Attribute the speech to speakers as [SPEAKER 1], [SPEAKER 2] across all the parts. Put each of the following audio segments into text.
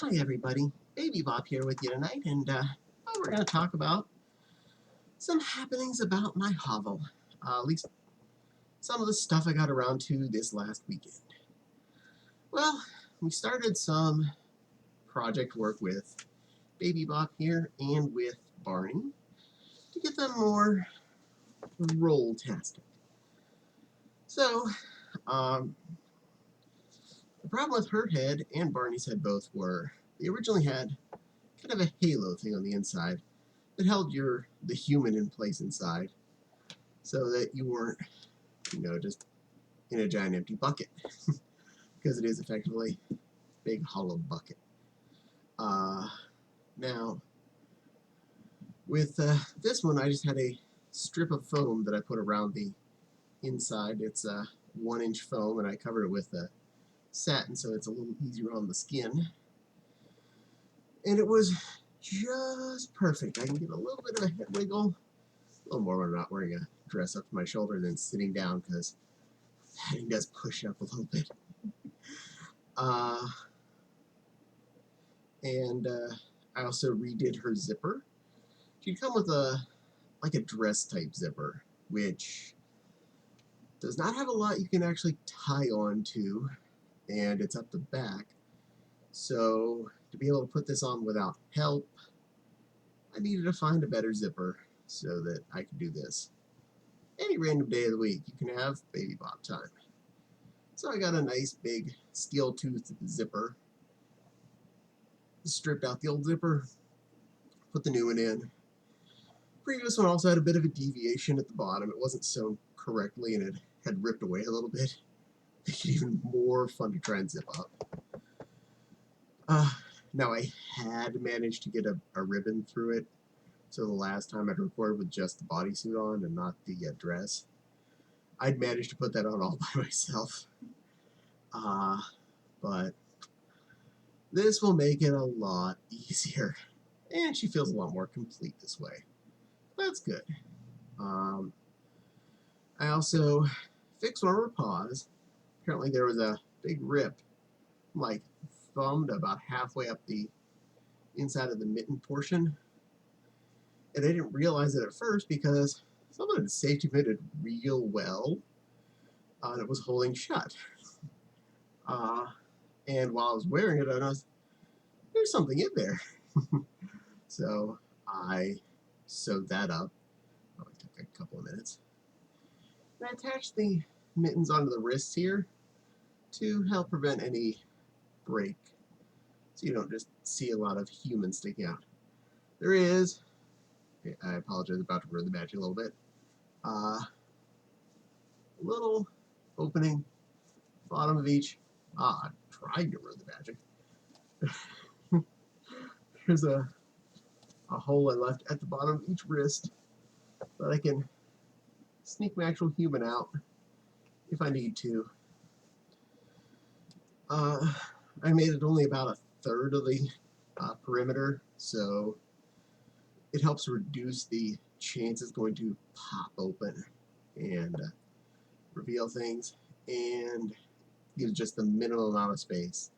[SPEAKER 1] Hi everybody, Babybop here with you tonight, and we're going to talk about some happenings about my hovel. At least some of the stuff I got around to this last weekend. Well, we started some project work with Babybop here and with Barney to get them more roll-tastic. So, the problem with her head and Barney's head both were they originally had kind of a halo thing on the inside that held the human in place inside, so that you weren't, just in a giant empty bucket, because it is effectively a big hollow bucket. Now, with this one, I just had a strip of foam that I put around the inside. It's a 1-inch foam, and I covered it with satin, so it's a little easier on the skin. And it was just perfect. I can get a little bit of a head wiggle, a little more when I'm not wearing a dress up to my shoulder than sitting down, because padding does push up a little bit. And I also redid her zipper. She'd come with a dress type zipper, which does not have a lot you can actually tie on to, and it's up the back. So to be able to put this on without help, I needed to find a better zipper so that I could do this. Any random day of the week, you can have Babybop time. So I got a nice big steel-toothed zipper, stripped out the old zipper, put the new one in. Previous one also had a bit of a deviation at the bottom. It wasn't sewn correctly, and it had ripped away a little bit. Make it even more fun to try and zip up. Now I had managed to get a ribbon through it, so the last time I'd recorded with just the bodysuit on and not the dress, I'd managed to put that on all by myself. But this will make it a lot easier, and she feels a lot more complete this way. That's good. I also fixed one of her paws. Apparently there was a big rip, thumbed about halfway up the inside of the mitten portion. And I didn't realize it at first because someone had safety pitted real well, and it was holding shut. And while I was wearing it, I noticed there's something in there. So I sewed that up. Oh, it took a couple of minutes. And I attached the mittens onto the wrists here to help prevent any break, so you don't just see a lot of human sticking out. There is, I apologize, about to ruin the magic a little bit, a little opening bottom of each. I tried to ruin the magic. There's a hole I left at the bottom of each wrist that I can sneak my actual human out if I need to. I made it only about a third of the perimeter, so it helps reduce the chance it's going to pop open and reveal things, and gives just the minimum amount of space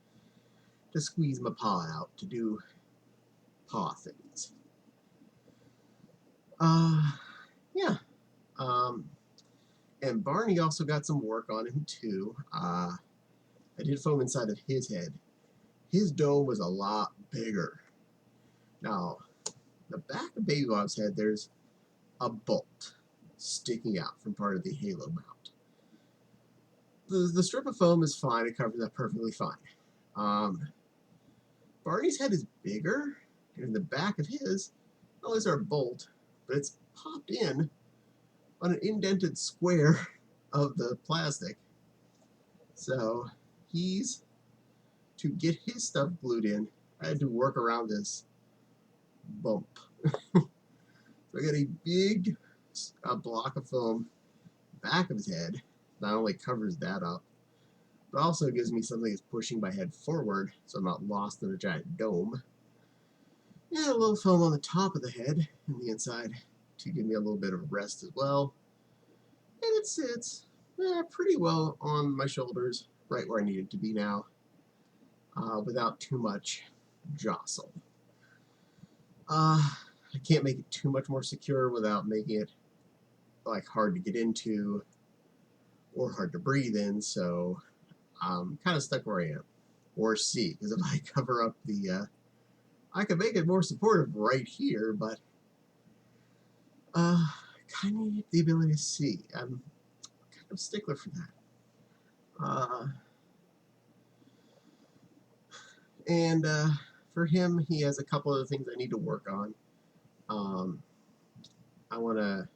[SPEAKER 1] to squeeze my paw out to do paw things. Yeah. And Barney also got some work on him too. I did foam inside of his head. His dome was a lot bigger. Now, the back of Babybop's head, there's a bolt sticking out from part of the halo mount. The strip of foam is fine. It covers that perfectly fine. Barney's head is bigger, and in the back of his, not only is there a bolt, but it's popped in on an indented square of the plastic. So to get his stuff glued in, I had to work around this bump. So I got a big block of foam back of his head. Not only covers that up, but also gives me something that's pushing my head forward so I'm not lost in a giant dome. And a little foam on the top of the head and the inside to give me a little bit of rest as well. And it sits pretty well on my shoulders, right where I need it to be now, without too much jostle. I can't make it too much more secure without making it like hard to get into or hard to breathe in, so I'm kind of stuck where I am. Or C, because if I cover up the, I could make it more supportive right here, but I kind of need the ability to see. I'm kind of a stickler for that. And for him, he has a couple of things I need to work on. I want to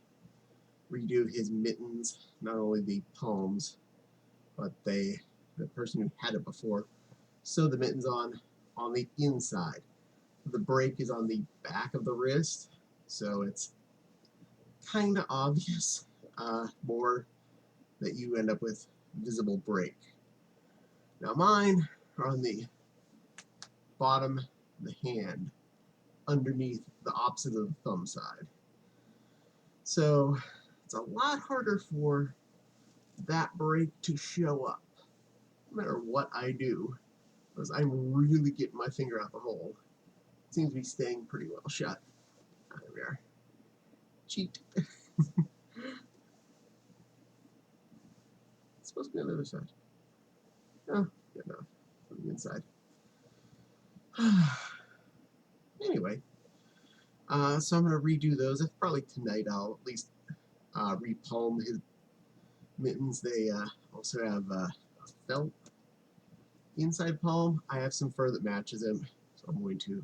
[SPEAKER 1] redo his mittens, not only the palms, but the person who had it before sewed the mittens on the inside. The break is on the back of the wrist, so it's kind of obvious more that you end up with visible break. Now mine are on the bottom of the hand, underneath the opposite of the thumb side. So it's a lot harder for that break to show up, no matter what I do, because I'm really getting my finger out the hole. It seems to be staying pretty well shut. There we are. Cheat. It's supposed to be on the other side. Oh, yeah, no, on the inside. Anyway, so I'm going to redo those. Probably tonight I'll at least repalm his mittens. They also have a felt inside palm. I have some fur that matches them, so I'm going to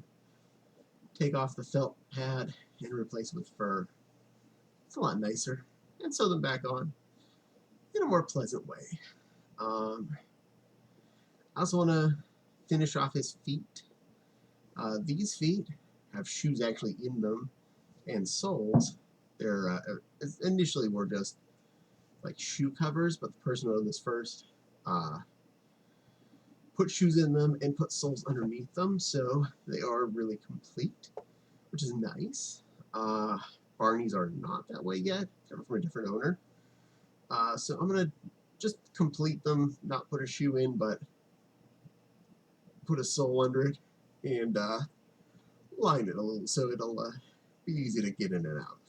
[SPEAKER 1] take off the felt pad and replace it with fur. It's a lot nicer, and sew them back on in a more pleasant way. I also want to finish off his feet. These feet have shoes actually in them and soles. They're initially were just like shoe covers, but the person who owned this first put shoes in them and put soles underneath them, so they are really complete, which is nice. Barney's are not that way yet. They're from a different owner. So I'm gonna just complete them, not put a shoe in, but put a sole under it and line it a little so it'll be easy to get in and out.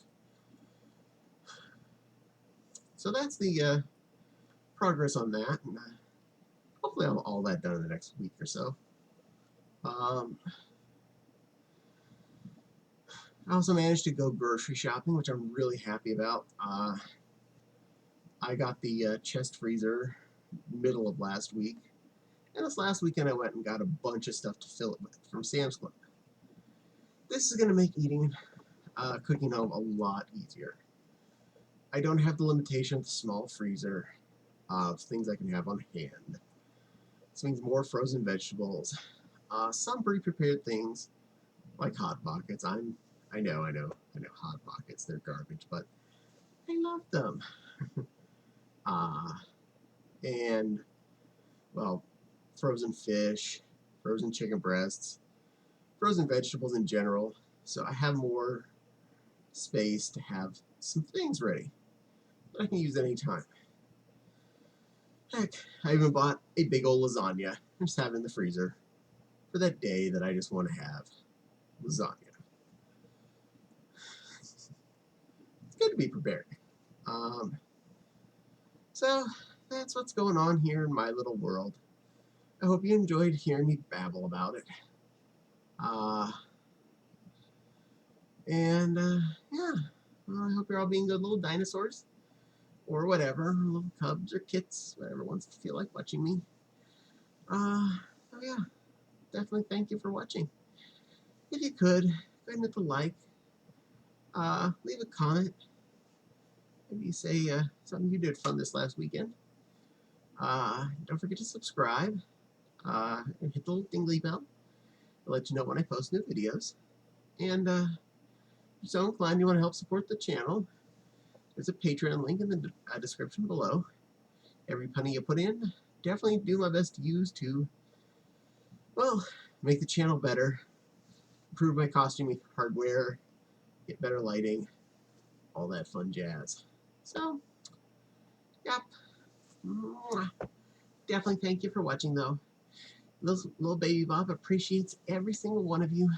[SPEAKER 1] So that's the progress on that, and hopefully I'll have all that done in the next week or so. I also managed to go grocery shopping, which I'm really happy about. I got the chest freezer middle of last week, and this last weekend I went and got a bunch of stuff to fill it with from Sam's Club. This is going to make eating, cooking home a lot easier. I don't have the limitation of the small freezer of things I can have on hand. This means more frozen vegetables, some pre-prepared things like Hot Pockets. I know Hot Pockets, they're garbage, but I love them. And well, frozen fish, frozen chicken breasts, frozen vegetables in general. So I have more space to have some things ready that I can use anytime. Heck, I even bought a big old lasagna and just have it in the freezer for that day that I just want to have lasagna. It's good to be prepared. So that's what's going on here in my little world. I hope you enjoyed hearing me babble about it. Yeah, well, I hope you're all being good little dinosaurs, or whatever, little cubs or kits, whatever wants to feel like watching me. Oh yeah, definitely thank you for watching. If you could, go ahead and hit the like, leave a comment, maybe say something you did fun this last weekend. Don't forget to subscribe, and hit the little dingly bell. I'll let you know when I post new videos. And if you're so inclined you want to help support the channel, there's a Patreon link in the description below. Every penny you put in, definitely do my best to use to, well, make the channel better, improve my costuming hardware, get better lighting, all that fun jazz. So, yep. Definitely thank you for watching, though. Little baby Bob appreciates every single one of you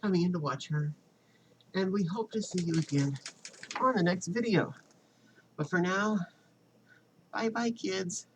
[SPEAKER 1] coming in to watch her, and we hope to see you again on the next video. But for now, bye-bye, kids.